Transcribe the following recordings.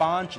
5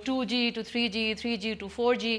2G to 3G, 3G to 4G।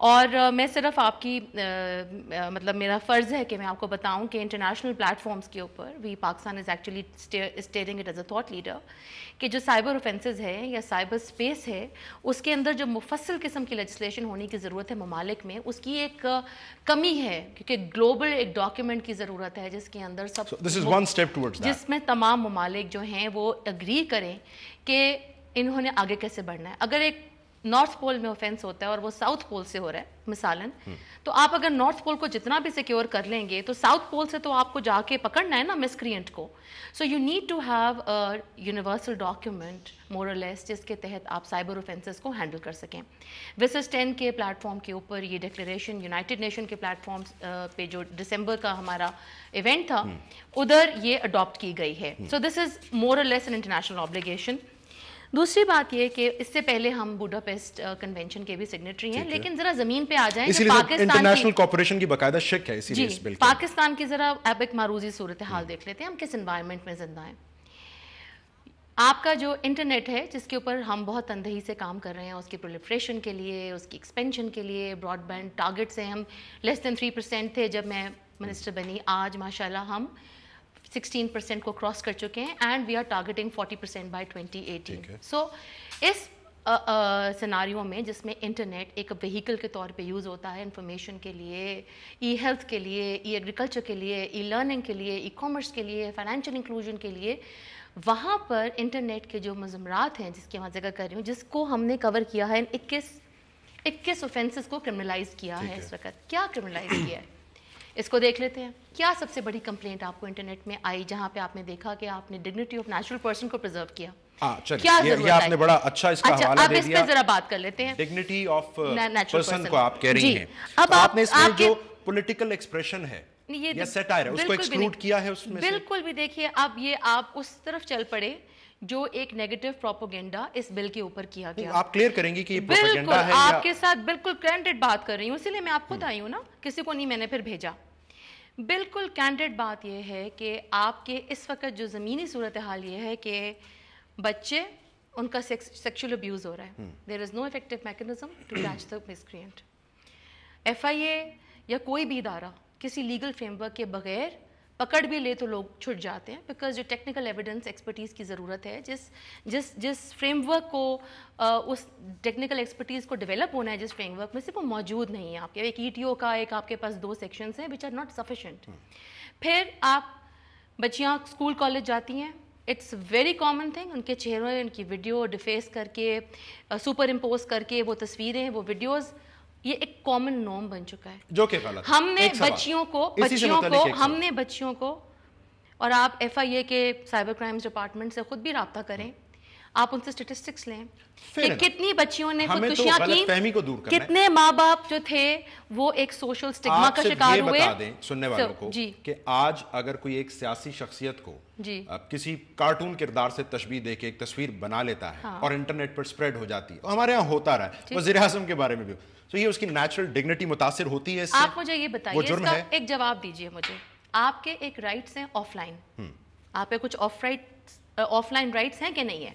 اور میں صرف آپ کی مطلب میرا فرض ہے کہ میں آپ کو بتاؤں کہ انٹرنیشنل پلیٹ فارمز کے اوپر we Pakistan is actually steering it as a thought leader کہ جو سائبر اوفینسز ہے یا سائبر اسپیس ہے اس کے اندر جو مفصل قسم کی لیجسلیشن ہونے کی ضرورت ہے ممالک میں، اس کی ایک کمی ہے، کیونکہ گلوبل ایک ڈاکیومنٹ کی ضرورت ہے جس کے اندر سب جس میں تمام ممالک جو ہیں وہ اگری کریں کہ انہوں نے آگے کیسے بڑھنا ہے. اگر ایک نارتھ پول میں اوفینس ہوتا ہے اور وہ ساؤتھ پول سے ہو رہا ہے مثالاً، تو آپ اگر نارتھ پول کو جتنا بھی سیکیور کر لیں گے تو ساؤتھ پول سے تو آپ کو جا کے پکڑنا ہے نا مسکرینٹ کو. So you need to have a universal document more or less جس کے تحت آپ سائبر اوفینسز کو ہینڈل کر سکیں. وسس 10 کے پلیٹ فارم کے اوپر یہ ڈکلیریشن یونائٹڈ نیشن کے پلیٹ فارمز پہ جو دسمبر کا ہمارا ایونٹ تھا ادھر یہ اڈاپٹ کی گئی ہے. سو دس از مور or less an international obligation. دوسری بات یہ کہ اس سے پہلے ہم بوڈاپیسٹ کنونشن کے بھی سگنیٹری ہیں، لیکن ذرا زمین پہ آ جائیں کہ انٹرنیشنل کوآپریشن کی باقاعدہ شک ہے اسی لیے پاکستان کی ذرا اب ایک معروضی صورتحال دیکھ لیتے ہیں، ہم کس انوائرمنٹ میں زندہ ہیں. آپ کا جو انٹرنیٹ ہے جس کے اوپر ہم بہت تندہی سے کام کر رہے ہیں اس کی پرولیفریشن کے لیے، اس کی ایکسپینشن کے لیے، براڈ بینڈ ٹارگیٹس ہیں، ہم لیس دین 3% تھے جب میں منسٹر بنی، آج ماشاءاللہ ہم 16% کو کراس کر چکے ہیں and we are targeting 40% by 2018. So اس سیناریو میں جس میں انٹرنیٹ ایک وہیکل کے طور پہ یوز ہوتا ہے انفارمیشن کے لیے، ای ہیلتھ کے لیے، ای ایگریکلچر کے لیے، ای لرننگ کے لیے، ای کامرس کے لیے، فائنینشیل انکلوژن کے لیے، وہاں پر انٹرنیٹ کے جو مضمرات ہیں جس کی میں ذکر کر رہی ہوں، جس کو ہم نے کور کیا ہے 21 اوفینسز کو کرمنلائز کیا ہے. اس وقت کیا کرمنلائز کیا ہے اس کو دیکھ لیتے ہیں. کیا سب سے بڑی کمپلینٹ آپ کو انٹرنیٹ میں آئی جہاں پہ آپ نے دیکھا کہ آپ نے ڈگنیٹی آف نیچرل پرسن کو پرزرو کیا؟ کیا ضرورت ہے؟ آپ نے بڑا اچھا اس کا حوالہ دے دیا. اب اس پہ ذرا بات کر لیتے ہیں. ڈگنیٹی آف پرسن کو آپ کہہ رہی ہیں. اب آپ نے اس میں جو پولیٹیکل ایکسپریشن ہے یا سیٹائر ہے اس کو ایکسکلوڈ کیا ہے اس میں سے؟ بالکل بھی. دیکھیے اب یہ آپ اس طرف چل پڑے جو ایک نیگیٹو پروپیگنڈا اس بل کے اوپر کیا گیا. آپ کلیئر کریں گی کہ یہ پروپیگنڈا ہے یا آپ کے ساتھ بالکل کینڈیڈ بات کر رہی ہوں، اسی لیے میں آپ خود آئی ہوں نا، کسی کو نہیں میں نے پھر بھیجا. بالکل کینڈیڈ بات یہ ہے کہ آپ کے اس وقت جو زمینی صورتحال یہ ہے کہ بچے ان کا سیکشل ابیوز ہو رہا ہے. There is no effective mechanism to catch the miscreant. FIA یا کوئی بھی ادارہ کسی لیگل فریم ورک کے بغیر پکڑ بھی لے تو لوگ چھٹ جاتے ہیں، بیکاز جو ٹیکنیکل ایویڈنس ایکسپرٹیز کی ضرورت ہے، جس فریم ورک کو اس ٹیکنیکل ایکسپرٹیز کو ڈیولپ ہونا ہے جس فریم ورک میں سے، وہ موجود نہیں ہے. آپ کے ایک ETO کا ایک آپ کے پاس 2 سیکشنز ہیں وچ آر ناٹ سفیشینٹ. پھر آپ بچیاں اسکول کالج جاتی ہیں، اٹس ویری کامن تھنگ، ان کے چہرے ان کی ویڈیو ڈیفیس کر کے سپر امپوز کر کے وہ تصویریں وہ ویڈیوز، یہ ایک کامن نارم بن چکا ہے. جو کہ غلط. ہم نے بچیوں کو اور آپ FIA کے سائبر کرائمز ڈپارٹمنٹ سے خود بھی رابطہ کریں، آپ ان سے اسٹیٹسٹکس لیں کہ کتنی بچیوں نے خودکشیاں کی، کتنے ماں باپ جو تھے وہ ایک سوشل سٹگما کا شکار ہوئے. بتا دیں سننے والوں کو کہ آج اگر کوئی ایک سیاسی شخصیت کو کسی کارٹون کردار سے تشبیہ دے کے ایک تصویر بنا لیتا ہے اور انٹرنیٹ پر سپریڈ ہو جاتی ہے، ہمارے ہاں ہوتا رہا ہے، وزیر اعظم کے بارے میں بھی، تو یہ اس کی نیچرل ڈگنیٹی متاثر ہوتی ہے اس سے. آپ مجھے یہ بتائیے، اس کا ایک جواب دیجئے مجھے. آپ کے ایک رائٹس ہیں آف لائن، آپ کے کچھ آف لائن رائٹس ہیں کہ نہیں ہے؟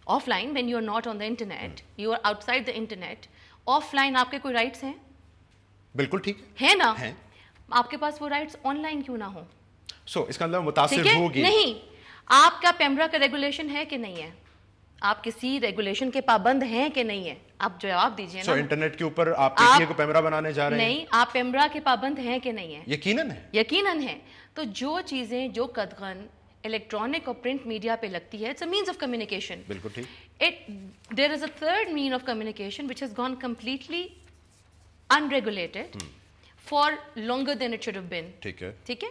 Offline when you are not on the internet, you are outside the internet, offline آپ کے کوئی رائٹس ہیں؟ بالکل ٹھیک ہے نا. آپ کے پاس وہ رائٹس آن لائن کیوں نہ ہوں؟ سو اس کا مطلب متاثر ہوگی نہیں. آپ کا پیمرا کا ریگولیشن ہے کہ نہیں ہے؟ آپ کسی ریگولیشن کے پابند ہیں کہ نہیں ہے؟ آپ جواب دیجئے نا. سو انٹرنیٹ کے اوپر آپ PTA کو پیمرا بنانے جا رہے ہیں؟ نہیں، آپ پیمرا کے پابند ہیں کہ نہیں ہے؟ یقیناً ہے. یقیناً ہے. تو جو چیزیں جو قدغن الیکٹرانک اور پرنٹ میڈیا پہ لگتی ہے، it's a means of communication. بالکل ٹھیک. There is a third mean of communication which has gone completely unregulated for longer than it should have been. ٹھیک ہے. ٹھیک ہے.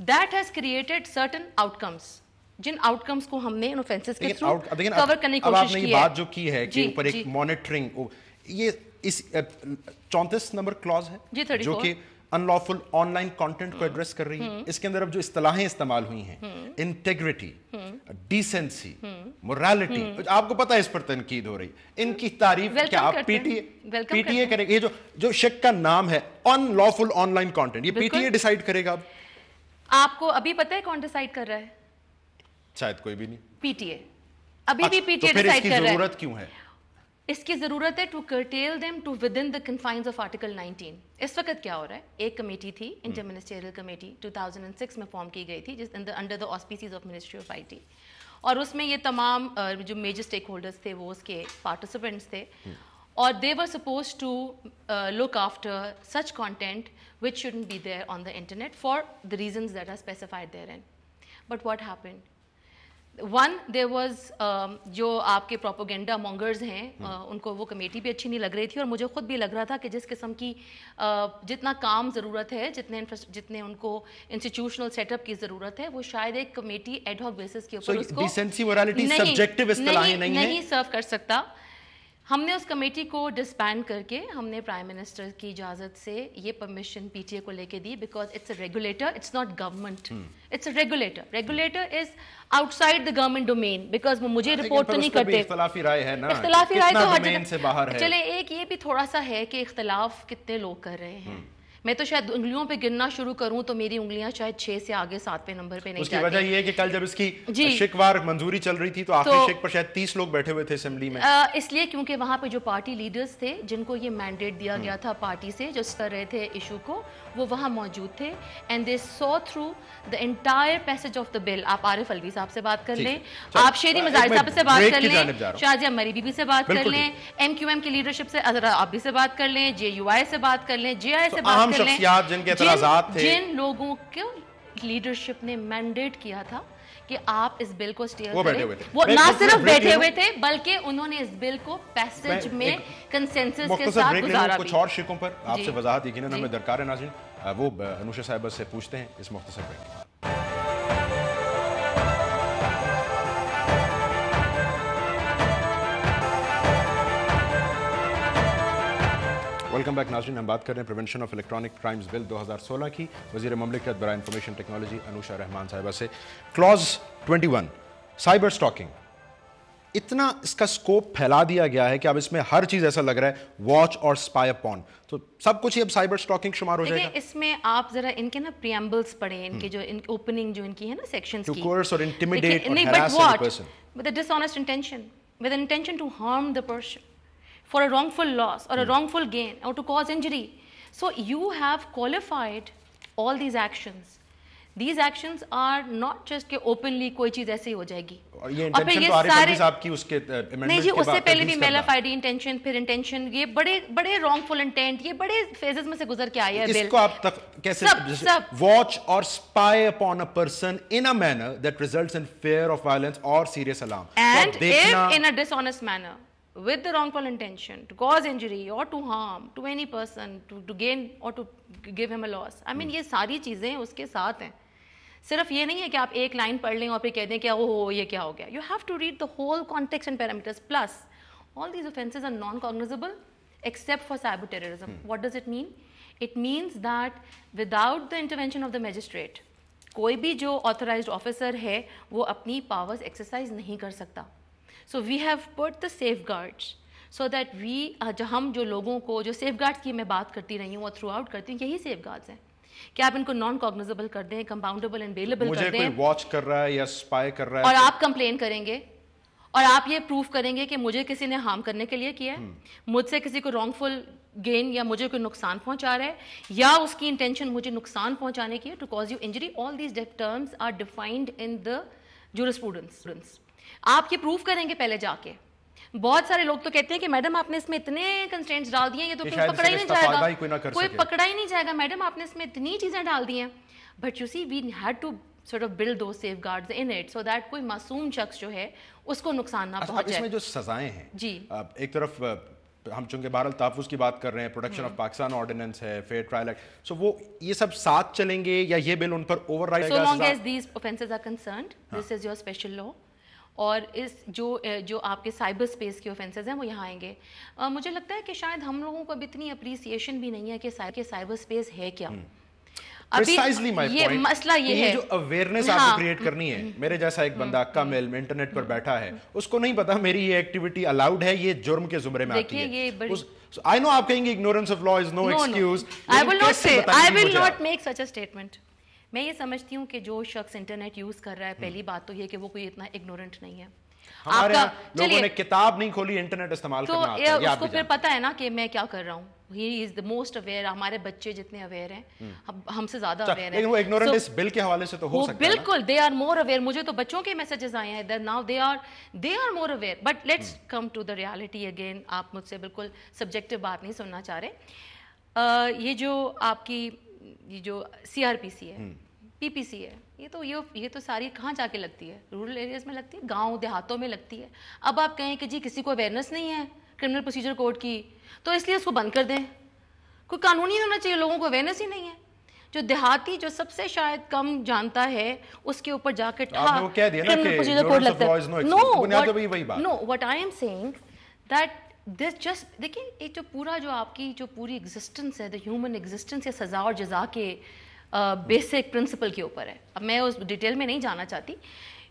That has created certain outcomes. جن آؤٹ کمس کو ہم نے ان اوفینسز کے تھرو کور کرنے کی کوشش کی ہے. اب آپ نے یہ بات جو کی ہے کہ اوپر ایک مانیٹرنگ، یہ اس 34 نمبر کلاز ہے جو کہ ان لافل آن لائن کانٹینٹ کو ایڈریس کر رہی ہے. اس کے اندر اب جو اصطلاحیں استعمال ہوئی ہیں، انٹیگریٹی، ڈیسنسی، مورالیٹی، آپ کو پتہ ہے اس پر تنقید ہو رہی، ان کی تعریف کیا آپ PTA کرے گا؟ یہ جو شک کا نام ہے ان لافل آن لائن کانٹینٹ، یہ PTA ڈیسائیڈ کرے گا. اب آپ کو ابھی پتہ ہے کون ڈیسائیڈ کر رہا ہے؟ شاید کوئی بھی نہیں. PTA ابھی بھی PTA ڈیسائیڈ کر رہا ہے. ضرورت کیوں ہے؟ اس کی ضرورت ہے to curtail them to within the confines of article 19. اس وقت کیا ہو رہا ہے, ایک کمیٹی تھی انٹر منسٹریل کمیٹی 2006 میں فارم کی گئی تھی جس under the auspices of ministry of I T, اور اس میں یہ تمام جو میجر اسٹیک ہولڈرس تھے وہ اس کے پارٹیسپینٹس تھے, اور they were supposed to look after such content which shouldn't be there on the internet for the reasons that are specified therein. But what happened? One, there was جو آپ کے propaganda مونگرز ہیں ان کو وہ کمیٹی بھی اچھی نہیں لگ رہی تھی, اور مجھے خود بھی لگ رہا تھا کہ جس قسم کی جتنا کام ضرورت ہے, جتنے ان کو انسٹیٹیوشنل سیٹ اپ کی ضرورت ہے, وہ شاید ایک کمیٹی ایڈ ہاک بیسس کے اوپر اس کو نہیں سرو کر سکتا. ہم نے اس کمیٹی کو ڈسبینڈ کر کے ہم نے پرائم منسٹر کی اجازت سے یہ پرمیشن پی ٹی اے کو لے کے دی, because it's a regulator, it's not government, it's a regulator. Regulator is outside the government domain, because وہ مجھے رپورٹ تو نہیں کرتے. اختلافی رائے ہے نا, اختلافی رائے تو ہر جگہ. چلے ایک یہ بھی تھوڑا سا ہے کہ اختلاف کتنے لوگ کر رہے ہیں. میں تو شاید انگلیوں پہ گننا شروع کروں تو میری انگلیاں شاید 6 سے آگے 7ویں نمبر پہ نہیں جاتی. اس کی وجہ یہ ہے کہ کل جب اس کی شک وار منظوری چل رہی تھی تو آخری شک پر شاید 30 لوگ بیٹھے ہوئے تھے اسمبلی میں, اس لیے کیونکہ وہاں پہ جو پارٹی لیڈرز تھے جن کو یہ مینڈیٹ دیا گیا تھا پارٹی سے جو کر رہے تھے ایشو کو, وہ وہاں موجود تھے, and they saw through the entire passage of the bill. آپ عارف الوی صاحب سے بات کر لیں, آپ شیری مزاحر صاحب سے بات کر لیں, شازیہ مری بی بی سے بات کر لیں, ایم کیو ایم کی لیڈرشپ سے آپ بھی سے بات کر لیں, جے یو آئی سے بات کر لیں, جے آئی سے بات کر لیں, جن لوگوں کو لیڈرشپ نے مینڈیٹ کیا تھا کہ آپ اس بل کو اسٹیئر کریں, وہ نہ صرف بیٹھے ہوئے تھے بلکہ انہوں نے اس بل کو پیسج میں کنسنسس کے ساتھ گزارا بھی. کچھ اور شکوں پر آپ سے وضاحت یقیناً ہمیں درکار ہے ناظرین, وہ انوشا صاحبہ سے پوچھتے ہیں اس مختصر بریک کے بعد. ویلکم بیک ناظرین, ہم بات کر رہے ہیں پریونشن آف الیکٹرانک کرائمز بل 2016 کی. وزیر مملکت برائے انفارمیشن ٹیکنالوجی انوشا رحمان صاحبہ سے. کلوز 21 سائبر سٹاکنگ, اتنا اس کا سکوپ پھیلا دیا گیا ہے کہ اب اس میں ہر چیز ایسا لگ رہا ہے واچ اور اسپائی اپون, تو سب کچھ ہی اب سائبر سٹاکنگ شمار ہو جائے گا. اس میں آپ ذرا ان کے نا پریمبلز پڑھیں, ان کے جو اوپننگ جو ان کی ہے نا سیکشنز کی, to course or intimidate or harass a person with a dishonest intention, with an intention to harm the person for a wrongful loss or a wrongful gain or to cause injury. So you have qualified all these actions. These actions are not just کہ openly کوئی چیز ایسے ہی ہو جائے گی. اور یہ intention تو عارف الوی صاحب کی اس کے امینڈمنٹ نہیں جی, اس سے پہلے بھی میلف آئی ڈی انٹینشن, پھر انٹینشن, یہ بڑے wrongful intent, یہ بڑے phases میں سے گزر کے آئی ہے بل. اس کو آپ تک کیسے watch or spy upon a person in a manner that results in fear of violence or serious alarm. And if in a dishonest manner, with the wrongful intention to cause injury or to harm to any person, to gain or to give him a loss. I mean یہ ساری چیزیں اس کے ساتھ ہیں. صرف یہ نہیں ہے کہ آپ ایک لائن پڑھ لیں اور پھر کہہ دیں کہ اوہ یہ کیا ہو گیا. You have to read the whole context and parameters. Plus all these offences are non-cognizable except for cyber terrorism. What does it mean? It means that without the intervention of the magistrate, کوئی بھی جو authorized officer ہے وہ اپنی powers exercise نہیں کر سکتا. So we have put the safeguards so that ہم جو لوگوں کو جو سیف گارڈس کی میں بات کرتی رہی ہوں اور تھرو آؤٹ کرتی ہوں, یہی سیف گارڈس ہیں کہ آپ ان کو نان کوگنیزبل کر دیں, کمپاؤنڈیبل اینڈ بیلیبل کر دیں. مجھے کوئی واچ کر رہا ہے یا اسپائی کر رہا ہے اور آپ کمپلین کریں گے اور آپ یہ پروف کریں گے کہ مجھے کسی نے ہارم کرنے کے لیے کیا ہے, مجھ سے کسی کو رانگ فل گین یا مجھے کوئی نقصان پہنچا رہا ہے, یا اس کی انٹینشن مجھے نقصان پہنچانے کی ہے, to cause you injury. All these terms are defined in the jurisprudence. آپ یہ پروف کریں گے پہلے جا کے. بہت سارے لوگ تو کہتے ہیں کہ میڈم آپ نے اس میں اتنے کنسٹرینٹس ڈال دیے, یہ تو پکڑا ہی نہیں جائے گا, کوئی پکڑا ہی نہیں جائے گا میڈم آپ نے اس میں اتنی چیزیں ڈال دی ہیں. But you see we had to sort of build those safeguards in it so that کوئی معصوم شخص جو ہے اس کو نقصان نہ پہنچے. اس میں جو سزائیں ہیں جی, ایک طرف ہم چونکہ بہرحال تحفظ کی بات کر رہے ہیں, پروٹیکشن آف پاکستان آرڈیننس ہے, فیئر ٹرائل ایکٹ, سو وہ یہ سب ساتھ چلیں گے یا یہ بل ان پر override so long as these offences are concerned, this is your special law. اور اس جو آپ کے سائبر اسپیس کے اوفینسز ہیں وہ یہاں آئیں گے. مجھے لگتا ہے کہ شاید ہم لوگوں کو اب اتنی اپریسیشن بھی نہیں ہے کہ سائبر اسپیس ہے کیا. ابھی یہ مسئلہ یہ ہے جو اویئرنیس آپ کو کریٹ کرنی ہے. میرے جیسا ایک بندہ کم علم انٹرنیٹ پر بیٹھا ہے, اس کو نہیں پتا میری یہ ایکٹیویٹی الاؤڈ ہے, یہ جرم کے زمرے میں آتی ہے. I know آپ کہیں گے ignorance of law is no excuse. I will not make such a statement. میں یہ سمجھتی ہوں کہ جو شخص انٹرنیٹ یوز کر رہا ہے, پہلی بات تو یہ کہ وہ کوئی اتنا اگنورنٹ نہیں ہے. ہمارے لوگوں نے کتاب نہیں کھولی, انٹرنیٹ استعمال کرنا آتا ہے. تو اس کو پھر پتا ہے نا کہ میں کیا کر رہا ہوں. He is the most aware. ہمارے بچے جتنے اویئر ہیں ہم سے زیادہ اویئر ہیں. لیکن وہ ignorant اس بل کے حوالے سے تو ہو سکتا ہے. بالکل they are more aware. مجھے تو بچوں کے میسیجز آئے ہیں that now they are more aware. But let's come to the reality again. آپ مجھ سے بالکل سبجیکٹو بات نہیں سننا چاہ رہے. یہ جو آپ کی یہ جو CRPC ہے, PPC ہے, یہ تو ساری کہاں جا کے لگتی ہے؟ رورل ایریاز میں لگتی ہے, گاؤں دیہاتوں میں لگتی ہے. اب آپ کہیں کہ جی کسی کو اویئرنیس نہیں ہے کرمنل پروسیجر کوڈ کی تو اس لیے اس کو بند کر دیں. کوئی قانون ہی ہونا چاہیے, لوگوں کو اویئرنیس ہی نہیں ہے. جو دیہاتی جو سب سے شاید کم جانتا ہے اس کے اوپر جا کے کرمنل پروسیجر کوڈ لگتا ہے. No what I am seeing that this just دیکھیں ایک جو پورا جو آپ کی جو پوری ایگزسٹنس ہے, دا ہیومن ایگزسٹنس یا سزا اور جزا کے بیسک پرنسپل کے اوپر ہے. اب میں اس ڈیٹیل میں نہیں جانا چاہتی.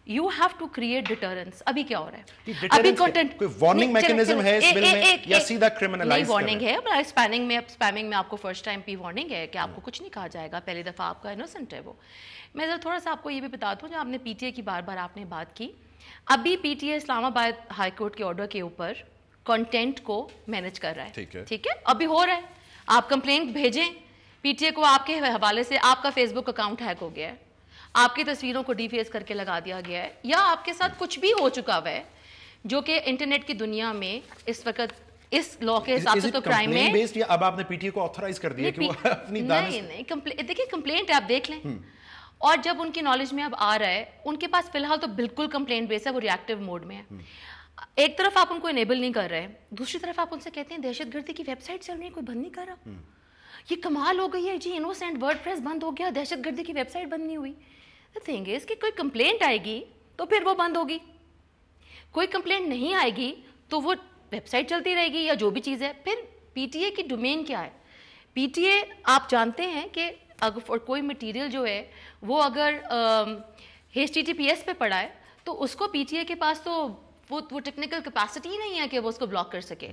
You have to create deterrence. ابھی کیا ہو رہا ہے؟ ابھی کنٹینٹ کوئی وارننگ میکینزم ہے اس بل میں یا سیدھا کرمنلائز؟ نہیں وارننگ ہے, اسپیمنگ میں آپ کو فرسٹ ٹائم پہ وارننگ ہے کہ آپ کو کچھ نہیں کہا جائے گا, پہلی دفعہ آپ کا انوسنٹ ہے وہ. میں ذرا تھوڑا سا آپ کو یہ بھی بتا دوں, جو آپ نے PTA کی بار بار آپ نے بات کی, ابھی PTA اسلام آباد ہائی کورٹ کے آرڈر کے اوپر کنٹینٹ کو مینیج کر رہا ہے. ٹھیک ہے, ابھی ہو رہا ہے. آپ کمپلینٹ بھیجیں PTA کو, آپ کے حوالے سے آپ کا فیس بک اکاؤنٹ ہیک ہو گیا ہے, آپ کی تصویروں کو ڈی فیس کر کے لگا دیا گیا ہے, یا آپ کے ساتھ کچھ بھی ہو چکا ہوا ہے جو کہ انٹرنیٹ کی دنیا میں اس وقت اس لا کے حساب سے تو کرائم ہے. اب آپ نے PTA کو آتھرائز کر دیا کہ وہ اپنی دیکھیں کمپلینٹ آپ دیکھ لیں, اور جب ان کی نالج میں اب آ رہا ہے, ان کے پاس فی الحال تو بالکل کمپلینٹ بیس ہے, وہ ری ایکٹیو موڈ میں ہے. ایک طرف آپ ان کو انیبل نہیں کر رہے, دوسری طرف آپ ان سے کہتے ہیں دہشت گردی کی ویب سائٹ چل رہی ہے, کوئی بند نہیں کر رہا. یہ کمال ہو گئی ہے جی, انوسینٹ ورڈ پریس بند ہو گیا, دہشت گردی کی ویب سائٹ بند نہیں ہوئی. تھنگ از کہ کوئی کمپلینٹ آئے گی تو پھر وہ بند ہوگی, کوئی کمپلینٹ نہیں آئے گی تو وہ ویب سائٹ چلتی رہے گی یا جو بھی چیز ہے. پھر PTA کی ڈومین کیا ہے؟ PTA آپ جانتے ہیں کہ اگر کوئی مٹیریل جو ہے وہ اگر HTTPS پہ پڑا ہے تو اس کو PTA کے پاس تو وہ ٹیکنیکل کیپیسٹی ہی نہیں ہے کہ وہ اس کو بلاک کر سکے.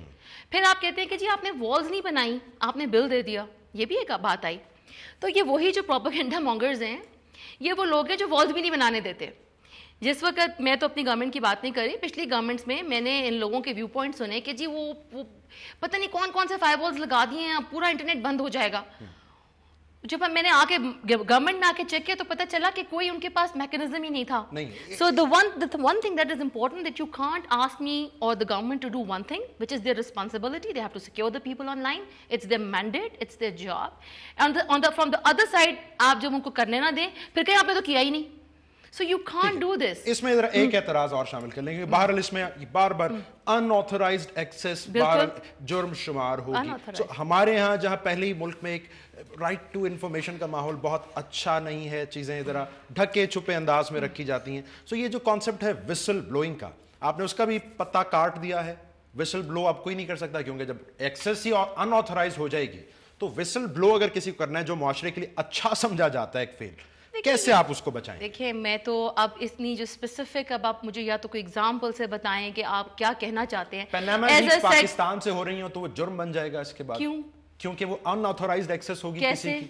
پھر آپ کہتے ہیں کہ جی آپ نے والز نہیں بنائی, آپ نے بل دے دیا, یہ بھی ایک بات آئی. تو یہ وہی جو پروپیگنڈا مونگرز ہیں, یہ وہ لوگ ہیں جو والز بھی نہیں بنانے دیتے. جس وقت میں تو اپنی گورنمنٹ کی بات نہیں کری, پچھلی گورنمنٹس میں نے ان لوگوں کے ویو پوائنٹ سنے کہ جی وہ پتہ نہیں کون سے فائر والز لگا دیے ہیں, پورا انٹرنیٹ بند ہو جائے گا. جب میں نے آ کے گورنمنٹ نے آ کے چیک کیا تو پتہ چلا کہ کوئی ان کے پاس میکینزم ہی نہیں تھا. سو the one thing that is important that you can't ask me or the government to do one thing which is their responsibility. They have to secure the people online. It's their mandate, it's their job. And from the other side آپ جب ان کو کرنے نہ دیں پھر کہیں آپ نے تو کیا ہی نہیں. So you can't do this. اس میں ذرا ایک اعتراض اور شامل کر لیں گے. بہرحال اس میں بار بار unauthorized access جرم شمار ہوگی. ہمارے ہاں جہاں پہلے ہی ملک میں ایک رائٹ ٹو انفارمیشن کا ماحول بہت اچھا نہیں ہے, چیزیں ذرا ڈھکے چھپے انداز میں رکھی جاتی ہیں. سو یہ جو کانسیپٹ ہے وسل بلوئنگ کا, آپ نے اس کا بھی پتہ کاٹ دیا ہے. وسل بلو اب کوئی نہیں کر سکتا کیونکہ جب ایکسیس ہی انآتھرائز ہو جائے گی تو وسل بلو اگر کسی کو کرنا ہے جو معاشرے کے لیے اچھا سمجھا جاتا ہے ایک فیل, کیسے آپ اس کو بچائیں؟ دیکھیں میں تو اب اتنی جو اسپیسیفک, اب آپ مجھے یا تو کوئی ایگزامپل سے بتائیں کہ آپ کیا کہنا چاہتے ہیں. پاناما لیکس پاکستان سے ہو رہی ہوں تو وہ جرم بن جائے گا اس کے بعد. کیوں؟ کیونکہ وہ انآتھرائزڈ ایکسیس ہوگی کسی کی.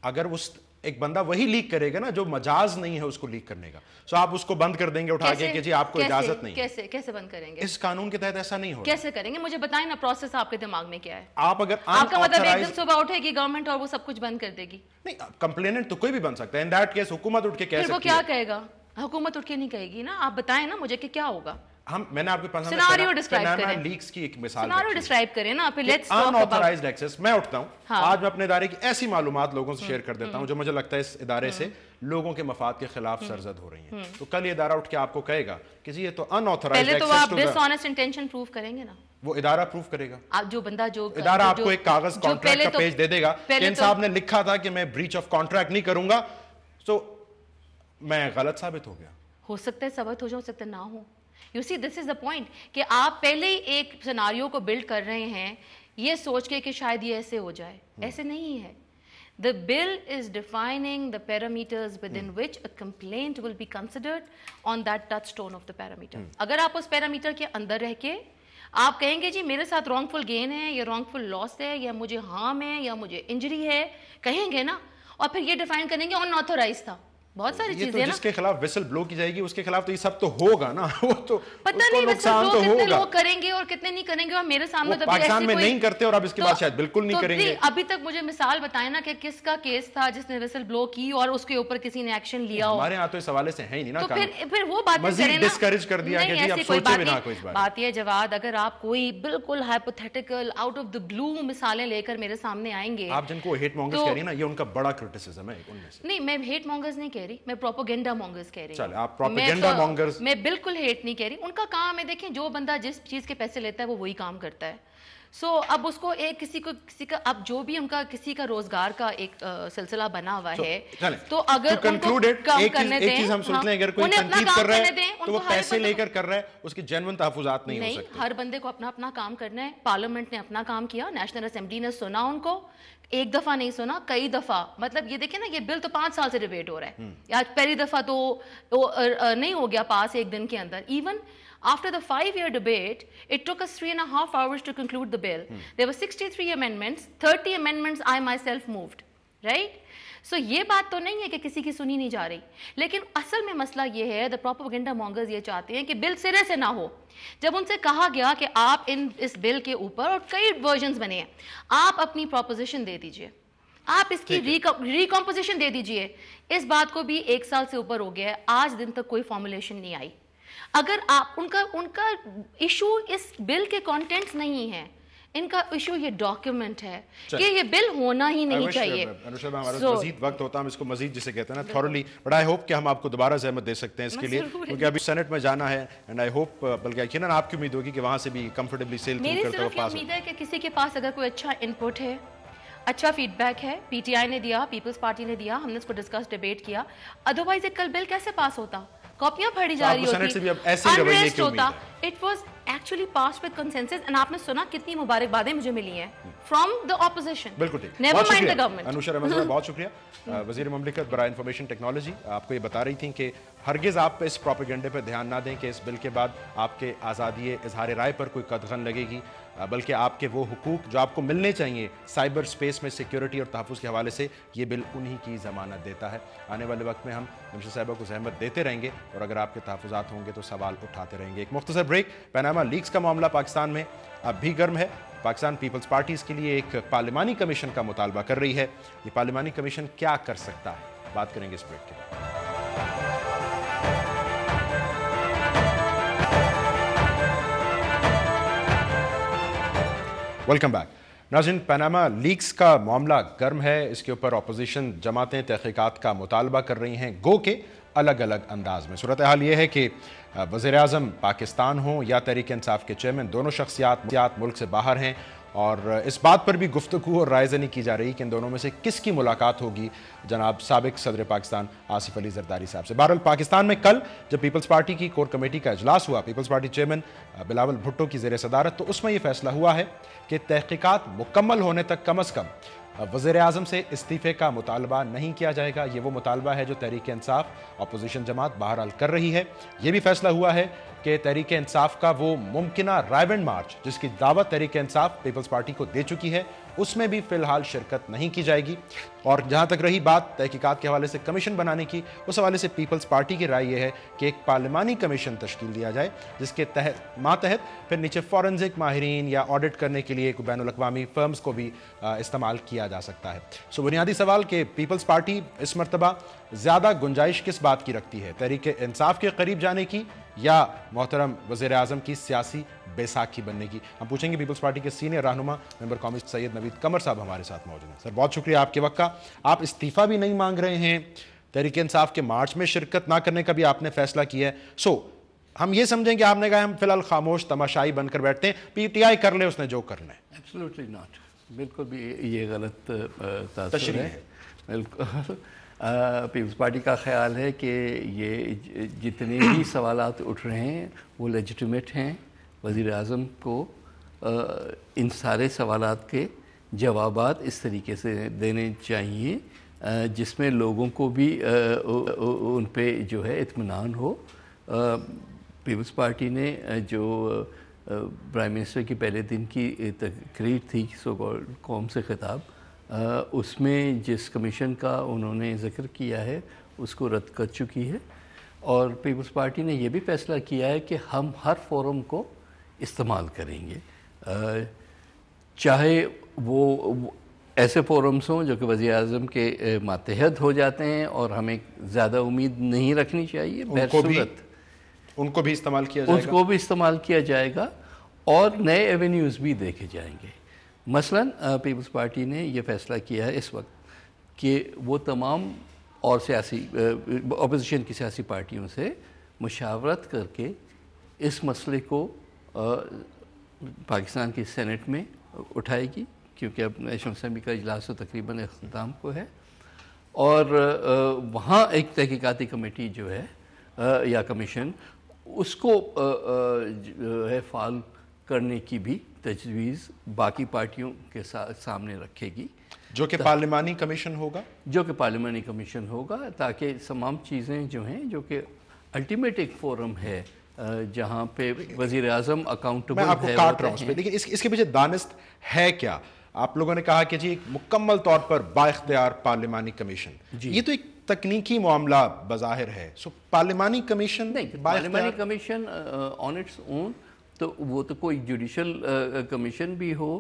اگر اس ایک بندہ وہی لیک کرے گا نا جو مجاز نہیں ہے اس کو لیک کرنے کا, سو آپ اس کو بند کر دیں گے اٹھا کے کہ جی آپ کو اجازت نہیں. کیسے بند کریں گے؟ اس قانون کے تحت ایسا نہیں ہوگا. کیسے کریں گے مجھے بتائیں نا, پروسیس آپ کے دماغ میں کیا ہے؟ آپ اگر آپ کا مطلب ایک دن صبح اٹھے گی گورنمنٹ اور وہ سب کچھ بند کر دے گی؟ نہیں, کمپلیننٹ تو کوئی بھی بن سکتا ہے. ان دیٹ کیس حکومت اٹھ کے کہہ سکتی ہے. وہ کیا کہے گا؟ حکومت اٹھ کے نہیں کہے گی نا. آپ بتائیں نا مجھے کہ کیا ہوگا. میں نے آپ کے پاس سیناریو ڈسکرائب کریں, لیکس کی ایک مثال سیناریو ڈسکرائب کریں نا. پھر لیٹس ٹاک اباؤٹ انآتھرائزڈ ایکسیس. میں اٹھتا ہوں آج میں اپنے ادارے کی ایسی معلومات لوگوں سے شیئر کر دیتا ہوں جو مجھے لگتا ہے اس ادارے سے لوگوں کے مفاد کے خلاف سرزد ہو رہی ہیں, تو کل یہ ادارہ اٹھ کے آپ کو کہے گا کہ جی یہ تو انآتھرائزڈ ایکسیس. پہلے تو آپ ڈس آنیسٹ انٹینشن پروف کریں گے نا. وہ ادارہ پروف کرے گا. آپ جو بندہ جو ادارہ آپ کو ایک کاغذ کانٹریکٹ کا پیج دے دے گا کہ ان صاحب نے لکھا تھا کہ میں بریچ آف کانٹریکٹ نہیں کروں گا, تو میں غلط ثابت ہو گیا. ہو سکتا ہے ثابت ہو جائے, ہو سکتا ہے نہ ہو. You see, this is the point کہ آپ پہلے ہی ایک سیناریو کو بلڈ کر رہے ہیں یہ سوچ کے کہ شاید یہ ایسے ہو جائے. ایسے نہیں ہے. The bill is defining the parameters within which a complaint will be considered on that touchstone of the parameter. اگر آپ اس پیرامیٹر کے اندر رہ کے آپ کہیں گے جی میرے ساتھ رانگ فل گین ہے یا رانگ فل لاس ہے یا مجھے ہارم ہے یا مجھے انجری ہے, کہیں گے نا, اور پھر یہ ڈیفائن کریں گے ان آتھورائز تھا. بہت ساری یہ تو چیزیں جس کے خلاف ویسل بلو کی جائے گی اس کے خلاف تو یہ سب تو ہوگا نا. وہ تو پتہ نہیں ویسل بلو کتنے لوگ کریں گے اور کتنے نہیں کریں گے, اور میرے سامنے تو پاکستان میں نہیں کرتے اور اب اس کے بعد شاید بالکل نہیں کریں گے. ابھی تک مجھے مثال بتائیں نا کہ کس کا کیس تھا جس نے ویسل بلو کی اور اس کے اوپر کسی نے ایکشن لیا ہو. ہمارے ہاں تو اس حوالے سے ہے ہی نہیں نا, تو پھر وہ باتیں کریں نا, ڈسکریج کر دیا کہ جی اب سوچے بنا کوئی اس بات. بات یہ جواد, اگر آپ کوئی بالکل ہائپوتھیٹیکل آؤٹ آف دی بلو مثالیں لے کر میرے سامنے آئیں گے, آپ جن کو ہیٹ مونگرز کہہ رہی ہیں نا, یہ ان کا بڑا کرٹیسزم ہے ان میں سے. نہیں میں ہیٹ مونگرز نہیں کہہ رہی, میں پروپیگنڈا مونگرز کہہ رہی ہوں. چلے آپ پروپیگنڈا مونگرز, میں بالکل ہیٹ نہیں کہہ رہی, ان کا کام ہے. دیکھیں جو بندہ جس چیز کے پیسے لیتا ہے وہ وہی کام کرتا ہے. سو اب اس کو ایک کسی کا اب جو بھی ان کا کسی کا روزگار کا ایک سلسلہ بنا ہوا ہے, تو اگر ان کو کام کرنے دیں, ایک چیز ہم سوچ لیں اگر کوئی تنقید کر رہا ہے تو وہ پیسے لے کر رہا ہے, اس کے جینوئن تحفظات نہیں ہو سکتے. ہر بندے کو اپنا اپنا کام کرنا ہے. پارلیمنٹ نے اپنا کام کیا, نیشنل اسمبلی نے سنا ان کو, ایک دفعہ نہیں سنا, کئی دفعہ. مطلب یہ دیکھیں نا, یہ بل تو 5 سال سے ڈیبیٹ ہو رہا ہے, آج پہلی دفعہ تو نہیں ہو گیا پاس ایک دن کے اندر. Even after the 5-year debate, it took us 3.5 hours to conclude the bill. There were 63 amendments, 30 amendments I myself moved, right? So یہ بات تو نہیں ہے کہ کسی کی سنی نہیں جا رہی, لیکن اصل میں مسئلہ یہ ہے, the propaganda mongers یہ چاہتے ہیں کہ بل سرے سے نہ ہو. جب ان سے کہا گیا کہ آپ اس بل کے اوپر, اور کئی ورژنز بنے ہیں, آپ اپنی پروپوزیشن دے دیجئے, آپ اس کی ریکمپوزیشن دے دیجئے. اس بات کو بھی 1 سال سے اوپر ہو گیا ہے, آج دن تک کوئی فارمولیشن نہیں آئی. اگر آپ ان کا ایشو اس بل کے کانٹینٹس نہیں ہے, ان کا ایشو یہ ڈاکیومنٹ ہے کہ یہ بل ہونا ہی نہیں چاہیے. ہمارا مزید وقت ہوتا ہے, ہم اس کو مزید جسے کہتے ہیں نا تھورلی, بٹ آئی ہوپ کہ ہم آپ کو دوبارہ زحمت دے سکتے ہیں اس کے لیے, کیونکہ ابھی سینٹ میں جانا ہے, اینڈ آئی ہوپ بلکہ یقیناً آپ کی امید ہوگی کہ وہاں سے بھی کمفرٹیبلی سیل تھرو کرتا ہوا پاس ہو. میری صرف امید ہے کہ کسی کے پاس اگر کوئی اچھا ان پٹ ہے, اچھا فیڈ بیک ہے, پی ٹی آئی نے دیا, پیپلز پارٹی نے دیا, ہم نے اس کو ڈسکس ڈیبیٹ کیا, ادروائز ایک کل بل کیسے پاس ہوتا, کاپیاں پڑھی جا رہی ہوتی, انریسٹ ہوتا. It was actually passed with consensus, and آپ نے سنا کتنی مبارکبادیں مجھے ملی ہیں فرام دا اپوزیشن. بالکل ٹھیک, never mind the government. Anusha Rehman صاحب بہت شکریہ. وزیر مملکت برائے انفارمیشن ٹیکنالوجی, آپ کو یہ بتا رہی تھیں کہ ہرگز آپ اس پروپیگنڈے پہ دھیان نہ دیں کہ اس بل کے بعد آپ کے آزادی اظہار رائے پر کوئی قدغن لگے گی, بلکہ آپ کے وہ حقوق جو آپ کو ملنے چاہیے سائبر سپیس میں سیکیورٹی اور تحفظ کے حوالے سے, یہ بل انہی کی ضمانت دیتا ہے. آنے والے وقت میں ہم نمشا صاحبہ کو زحمت دیتے رہیں گے, اور اگر آپ کے تحفظات ہوں گے تو سوال اٹھاتے رہیں گے. ایک مختصر بریک. پاناما لیکس کا معاملہ پاکستان میں اب بھی گرم ہے. پاکستان پیپلز پارٹی اس کے لیے ایک پارلیمانی کمیشن کا مطالبہ کر رہی ہے. یہ پارلیمانی کمیشن کیا کر سکتا ہے, بات کریں گے اس بریک کے بعد. Welcome back. ناظرین, پاناما لیکس کا معاملہ گرم ہے. اس کے اوپر اپوزیشن جماعتیں تحقیقات کا مطالبہ کر رہی ہیں, گو کہ الگ الگ انداز میں. صورتحال یہ ہے کہ وزیر اعظم پاکستان ہوں یا تحریک انصاف کے چیئرمین, دونوں شخصیات ملک سے باہر ہیں, اور اس بات پر بھی گفتگو اور رائے زنی کی جا رہی کہ ان دونوں میں سے کس کی ملاقات ہوگی جناب سابق صدر پاکستان آصف علی زرداری صاحب سے. بہرحال پاکستان میں کل جب پیپلز پارٹی کی کور کمیٹی کا اجلاس ہوا, پیپلز پارٹی چیئرمین بلاول بھٹو کی زیر صدارت, تو اس میں یہ فیصلہ ہوا ہے کہ تحقیقات مکمل ہونے تک کم از کم وزیر اعظم سے استعفے کا مطالبہ نہیں کیا جائے گا. یہ وہ مطالبہ ہے جو تحریک انصاف اپوزیشن جماعت بہرحال کر رہی ہے. یہ بھی فیصلہ ہوا ہے کہ تحریک انصاف کا وہ ممکنہ رائیونڈ مارچ جس کی دعوت تحریک انصاف پیپلز پارٹی کو دے چکی ہے, اس میں بھی فی الحال شرکت نہیں کی جائے گی. اور جہاں تک رہی بات تحقیقات کے حوالے سے کمیشن بنانے کی, اس حوالے سے پیپلز پارٹی کی رائے یہ ہے کہ ایک پارلیمانی کمیشن تشکیل دیا جائے جس کے ماتحت پھر نیچے فورنزک ماہرین یا آڈٹ کرنے کے لیے بین الاقوامی فرمز کو بھی استعمال کیا جا سکتا ہے. سو بنیادی سوال کہ پیپلز پارٹی اس مرتبہ زیادہ گنجائش کس بات کی رکھتی ہے, تحریک انصاف کے قریب جانے کی یا محترم وزیر اعظم کی سیاسی بیساکھی بننے کی. ہم پوچھیں گے پیپلز پارٹی کے سینئر رہنما ممبر قومی سید نوید قمر صاحب ہمارے ساتھ موجود ہیں. سر بہت شکریہ آپ کے وقت کا. آپ استعفیٰ بھی نہیں مانگ رہے ہیں, تحریک انصاف کے مارچ میں شرکت نہ کرنے کا بھی آپ نے فیصلہ کیا ہے. سو ہم یہ سمجھیں کہ آپ نے کہا ہم فی الحال خاموش تماشائی بن کر بیٹھتے ہیں, پی ٹی آئی کر لے اس نے جو کرنا ہے. ایبسلیوٹلی ناٹ, بالکل بھی یہ غلط تاثر ہے. بالکل پیپلز پارٹی کا خیال ہے کہ یہ جتنے بھی سوالات اٹھ رہے ہیں وہ لیجیٹیمیٹ ہیں. وزیر اعظم کو ان سارے سوالات کے جوابات اس طریقے سے دینے چاہیے جس میں لوگوں کو بھی ان پہ جو ہے اطمینان ہو. پیپلز پارٹی نے جو پرائم منسٹر کی پہلے دن کی تقریر تھی قوم سے خطاب, اس میں جس کمیشن کا انہوں نے ذکر کیا ہے اس کو رد کر چکی ہے، اور پیپلز پارٹی نے یہ بھی فیصلہ کیا ہے کہ ہم ہر فورم کو استعمال کریں گے، چاہے وہ ایسے فورمز ہوں جو کہ وزیر اعظم کے ماتحت ہو جاتے ہیں اور ہمیں زیادہ امید نہیں رکھنی چاہیے، ان کو بھی استعمال کیا جائے گا، اس کو بھی استعمال کیا جائے گا، اور نئے ایونیوز بھی دیکھے جائیں گے۔ مثلاً پیپلز پارٹی نے یہ فیصلہ کیا ہے اس وقت کہ وہ تمام اور سیاسی اپوزیشن کی سیاسی پارٹیوں سے مشاورت کر کے اس مسئلے کو پاکستان کی سینٹ میں اٹھائے گی، کیونکہ اب نیشنل اسمبلی کا اجلاس تو تقریباً اختتام کو ہے، اور وہاں ایک تحقیقاتی کمیٹی جو ہے یا کمیشن اس کو جو ہے فعال کرنے کی بھی تجویز باقی پارٹیوں کے سامنے رکھے گی، جو کہ پارلیمانی کمیشن ہوگا، تاکہ تمام چیزیں جو ہیں جو کہ الٹیمیٹ ایک فورم ہے جہاں پہ وزیر اعظم اکاؤنٹیبل ہے۔ میں آپ کو کاٹ رہا ہوں اس پہ، لیکن اس کے پیچھے دانست ہے کیا؟ آپ لوگوں نے کہا کہ جی ایک مکمل طور پر با اختیار پارلیمانی کمیشن، یہ تو ایک تکنیکی معاملہ بظاہر ہے، سو پارلیمانی کمیشن پارلیمانی کمیشن آن اٹس اون تو وہ تو کوئی جوڈیشل کمیشن بھی ہو،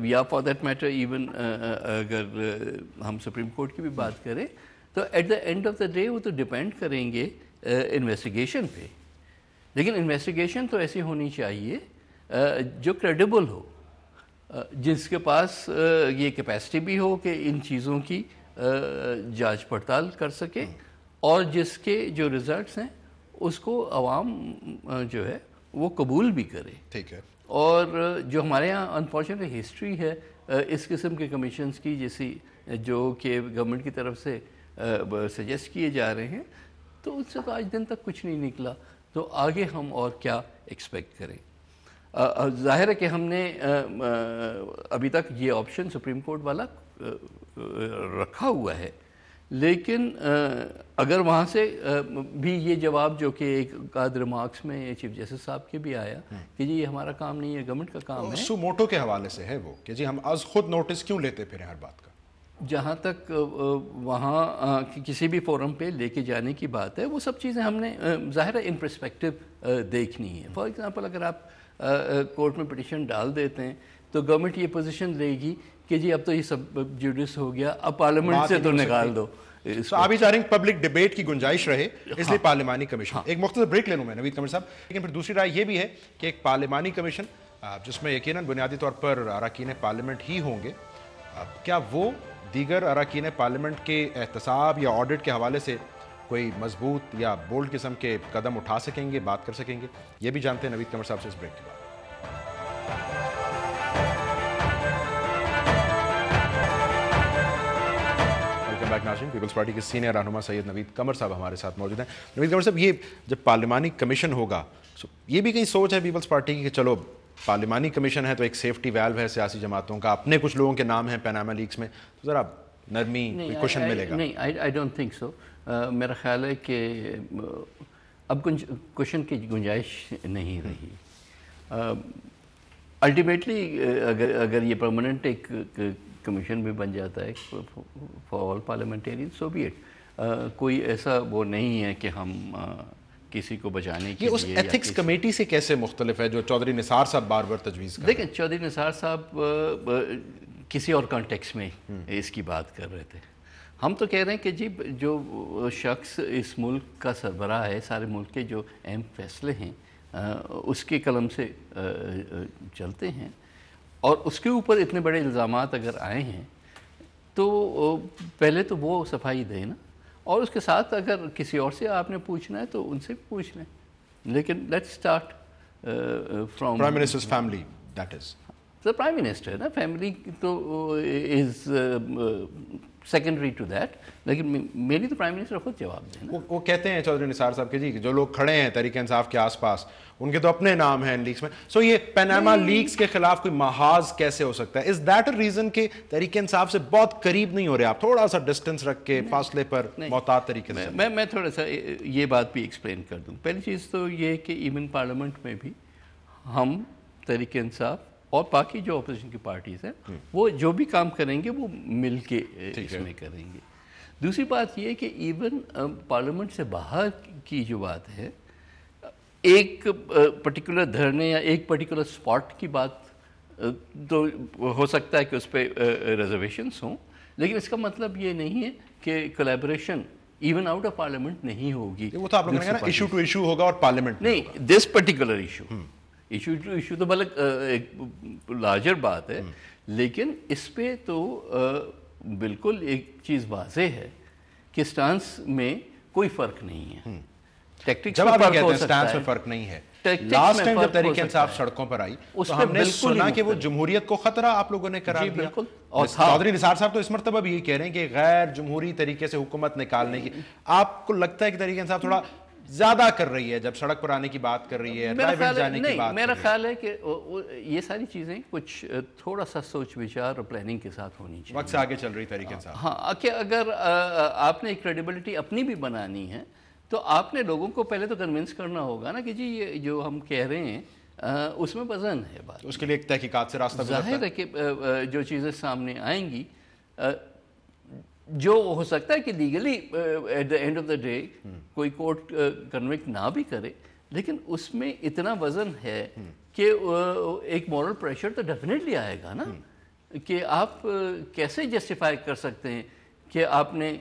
یا فار دیٹ میٹر ایون اگر ہم سپریم کورٹ کی بھی بات کریں تو at the end of the day وہ تو ڈیپینڈ کریں گے انویسٹیگیشن پہ، لیکن انویسٹیگیشن تو ایسی ہونی چاہیے جو کریڈیبل ہو، جس کے پاس یہ کیپیسٹی بھی ہو کہ ان چیزوں کی جانچ پڑتال کر سکے، اور جس کے جو ریزلٹس ہیں اس کو عوام جو ہے وہ قبول بھی کرے۔ ٹھیک ہے، اور جو ہمارے یہاں انفارچونیٹلی ہسٹری ہے اس قسم کے کمیشنز کی، جیسی جو کہ گورنمنٹ کی طرف سے سجیسٹ کیے جا رہے ہیں، تو اس سے تو آج دن تک کچھ نہیں نکلا، تو آگے ہم اور کیا ایکسپیکٹ کریں؟ ظاہر ہے کہ ہم نے ابھی تک یہ آپشن سپریم کورٹ والا رکھا ہوا ہے، لیکن اگر وہاں سے بھی یہ جواب جو کہ ایک آدھ ریمارکس میں چیف جسٹس صاحب کے بھی آیا کہ جی یہ ہمارا کام نہیں ہے، گورنمنٹ کا کام ہے، سو موٹو کے حوالے سے ہے وہ کہ جی ہم از خود نوٹس کیوں لیتے پھر ہر بات کا، جہاں تک وہاں کسی بھی فورم پہ لے کے جانے کی بات ہے، وہ سب چیزیں ہم نے ظاہر ہے ان پرسپیکٹو دیکھنی ہے۔ فار ایگزامپل اگر آپ کورٹ میں پٹیشن ڈال دیتے ہیں تو گورنمنٹ یہ پوزیشن لے گی کہ جی اب تو یہ سب جوڈس ہو گیا، اب پارلیمنٹ سے تو نکال دو۔ آپ بھی چاہ رہے ہیں پبلک ڈیبیٹ کی گنجائش رہے، اس لیے پارلیمانی کمیشن۔ ایک مختصر بریک لے لوں میں نوید قمر صاحب، لیکن پھر دوسری رائے یہ بھی ہے کہ ایک پارلیمانی کمیشن جس میں یقیناً بنیادی طور پر اراکین پارلیمنٹ ہی ہوں گے، کیا وہ دیگر اراکین پارلیمنٹ کے احتساب یا آڈٹ کے حوالے سے کوئی مضبوط یا بولڈ قسم کے قدم اٹھا سکیں گے، بات کر سکیں گے؟ یہ بھی جانتے ہیں نوید قمر صاحب سے اس بریک کے بعد۔ ناظرین، پیپلز پارٹی کے سینئر رہنما سید نوید قمر صاحب ہمارے ساتھ موجود ہیں۔ نوید قمر صاحب، یہ جب پارلیمانی کمیشن ہوگا، یہ بھی کہیں سوچ ہے پیپلز پارٹی کی کہ چلو پارلیمانی کمیشن ہے تو ایک سیفٹی ویلو ہے سیاسی جماعتوں کا، اپنے کچھ لوگوں کے نام ہیں پیناما لیکس میں، تو ذرا نرمی کوشن ملے گا؟ نہیں، آئی ڈونٹ تھنک سو۔ میرا خیال ہے کہ اب کوشن کی گنجائش نہیں رہی۔ الٹیمیٹلی اگر یہ پرماننٹ ایک کمیشن بھی بن جاتا ہے for all parliamentarian, so be it, کوئی ایسا وہ نہیں ہے کہ ہم کسی کو بچانے کے لیے۔ یہ اس ایتھکس کمیٹی سے کیسے مختلف ہے جو چودھری نثار صاحب بار بار تجویز کر رہے ہیں؟ دیکھیں، چودھری نثار صاحب کسی اور کانٹیکس میں اس کی بات کر رہے تھے، ہم تو کہہ رہے ہیں کہ جی جو شخص اس ملک کا سربراہ ہے، سارے ملک کے جو اہم فیصلے ہیں اس کے قلم سے چلتے ہیں، اور اس کے اوپر اتنے بڑے الزامات اگر آئے ہیں تو پہلے تو وہ صفائی دے نا، اور اس کے ساتھ اگر کسی اور سے آپ نے پوچھنا ہے تو ان سے پوچھ لیں، لیکن let's start from prime ministers family, that is the Prime Minister نا، فیملی تو از سیکنڈری ٹو دیٹ، لیکن میری تو پرائم منسٹر خود جواب دیں نا۔ وہ کہتے ہیں چودھری نثار صاحب کہ جی جو لوگ کھڑے ہیں تحریک انصاف کے آس پاس ان کے تو اپنے نام ہیں ان لیکس میں، سو یہ پیناما لیکس کے خلاف کوئی محاذ کیسے ہو سکتا ہے؟ از دیٹ اے ریزن کہ تحریک انصاف سے بہت قریب نہیں ہو رہے آپ، تھوڑا سا ڈسٹنس رکھ کے فاصلے پر محتاط طریقے سے؟ میں تھوڑا سا یہ بات بھی ایکسپلین کر دوں۔ پہلی چیز تو یہ کہ ایون پارلیمنٹ میں بھی ہم تحریک انصاف اور باقی جو اپوزیشن کی پارٹیز ہیں وہ جو بھی کام کریں گے وہ مل کے اس میں کریں گے۔ دوسری بات یہ کہ ایون پارلیمنٹ سے باہر کی جو بات ہے، ایک پرٹیکولر دھرنے یا ایک پرٹیکولر اسپاٹ کی بات تو ہو سکتا ہے کہ اس پہ ریزرویشنس ہوں، لیکن اس کا مطلب یہ نہیں ہے کہ collaboration even out of parliament نہیں ہوگی. وہ تو آپ لوگوں نے کہا نا ایشو ٹو ایشو ہوگا اور پارلیمنٹ نہیں، this particular issue to issue تو بلکہ ایک لارجر بات ہے، لیکن اس پہ تو بالکل ایک چیز واضح ہے کہ سٹانس میں کوئی فرق نہیں ہے. جب آپ یہ کہتے ہیں سٹانس میں فرق نہیں ہے، لاسٹ ٹائم جب تحریک انصاف سڑکوں پر آئی تو ہم نے سنا کہ وہ جمہوریت کو خطرہ آپ لوگوں نے قرار دیا. اور چودھری نثار صاحب تو اس مرتبہ بھی یہی کہہ رہے ہیں کہ غیر جمہوری طریقے سے حکومت نکالنے کی. آپ کو لگتا ہے کہ تحریک انصاف تھوڑا زیادہ کر رہی ہے جب سڑک پر آنے کی بات کر رہی ہے، پرائیویٹ جانے کی بات کر رہی ہے؟ میرا خیال ہے کہ یہ ساری چیزیں کچھ تھوڑا سا سوچ وچار اور پلاننگ کے ساتھ ہونی چاہیے. وقت سے آگے چل رہی تحریک انصاف. ہاں، کہ اگر آپ نے ایک کریڈیبلٹی اپنی بھی بنانی ہے تو آپ نے لوگوں کو پہلے تو کنونس کرنا ہوگا نا کہ جی یہ جو ہم کہہ رہے ہیں اس میں وزن ہے بات. اس کے لیے ایک تحقیقات سے راستہ ظاہر ہے کہ جو چیزیں سامنے آئیں گی، جو ہو سکتا ہے کہ legally at the end of the day کوئی کورٹ کنوکٹ نہ بھی کرے، لیکن اس میں اتنا وزن ہے کہ ایک مورل پریشر تو ڈیفینیٹلی آئے گا نا، کہ آپ کیسے جسٹیفائی کر سکتے ہیں کہ آپ نے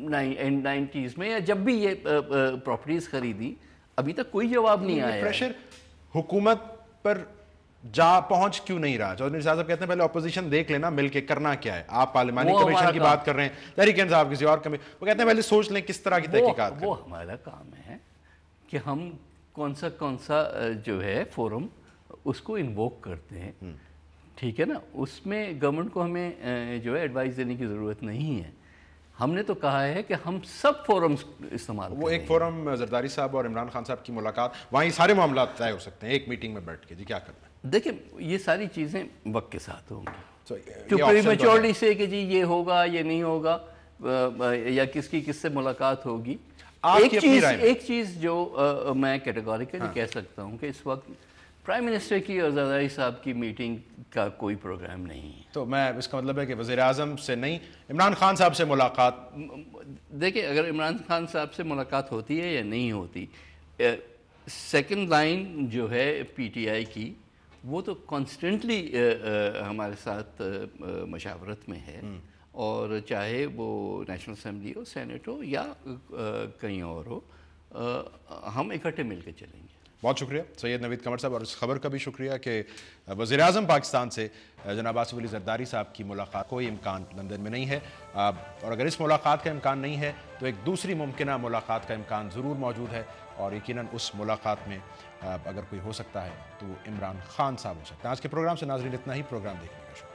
90s میں یا جب بھی یہ پراپرٹیز خریدی ابھی تک کوئی جواب نہیں آیا. پریشر حکومت پر جا پہنچ کیوں نہیں رہا؟ چودھری نثار صاحب کہتے ہیں پہلے اپوزیشن دیکھ لینا مل کے کرنا کیا ہے. آپ پارلیمانی کمیشن کی بات کر رہے ہیں، تحریک انصاف کسی اور وہ کہتے ہیں پہلے سوچ لیں کس طرح کی تحقیقات کریں. وہ ہمارا کام ہے کہ ہم کون سا جو ہے فورم اس کو انووک کرتے ہیں، ٹھیک ہے نا. اس میں گورنمنٹ کو ہمیں جو ہے ایڈوائز دینے کی ضرورت نہیں ہے. ہم نے تو کہا ہے کہ ہم سب فورمز استعمال کریں. وہ ایک فورم زرداری صاحب اور عمران خان صاحب کی ملاقات، وہاں یہ سارے معاملات طے ہو سکتے ہیں ایک میٹنگ میں بیٹھ کے. جی کیا کرنا ہے؟ دیکھیں یہ ساری چیزیں وقت کے ساتھ ہوں گی. تو پریمیچورلی سے کہ جی یہ ہوگا یہ نہیں ہوگا یا کس سے ملاقات ہوگی. ایک چیز جو میں کیٹیگوریکلی کہہ سکتا ہوں کہ اس وقت پرائم منسٹر کی اور زرداری صاحب کی میٹنگ کا کوئی پروگرام نہیں ہے. تو میں اس کا مطلب ہے کہ وزیر اعظم سے نہیں، عمران خان صاحب سے ملاقات. دیکھیں اگر عمران خان صاحب سے ملاقات ہوتی ہے یا نہیں ہوتی، سیکنڈ لائن جو ہے پی ٹی آئی کی وہ تو کانسٹنٹلی ہمارے ساتھ مشاورت میں ہے، اور چاہے وہ نیشنل اسمبلی ہو، سینٹ ہو یا کہیں اور ہو، ہم اکٹھے مل کے چلیں گے. بہت شکریہ سید نوید قمر صاحب، اور اس خبر کا بھی شکریہ کہ وزیر اعظم پاکستان سے جناب آصف علی زرداری صاحب کی ملاقات کوئی امکان لندن میں نہیں ہے، اور اگر اس ملاقات کا امکان نہیں ہے تو ایک دوسری ممکنہ ملاقات کا امکان ضرور موجود ہے، اور یقیناً اس ملاقات میں اگر کوئی ہو سکتا ہے تو وہ عمران خان صاحب ہو سکتا ہے. آج کے پروگرام سے ناظرین اتنا ہی. پروگرام دیکھنے کا شکریہ.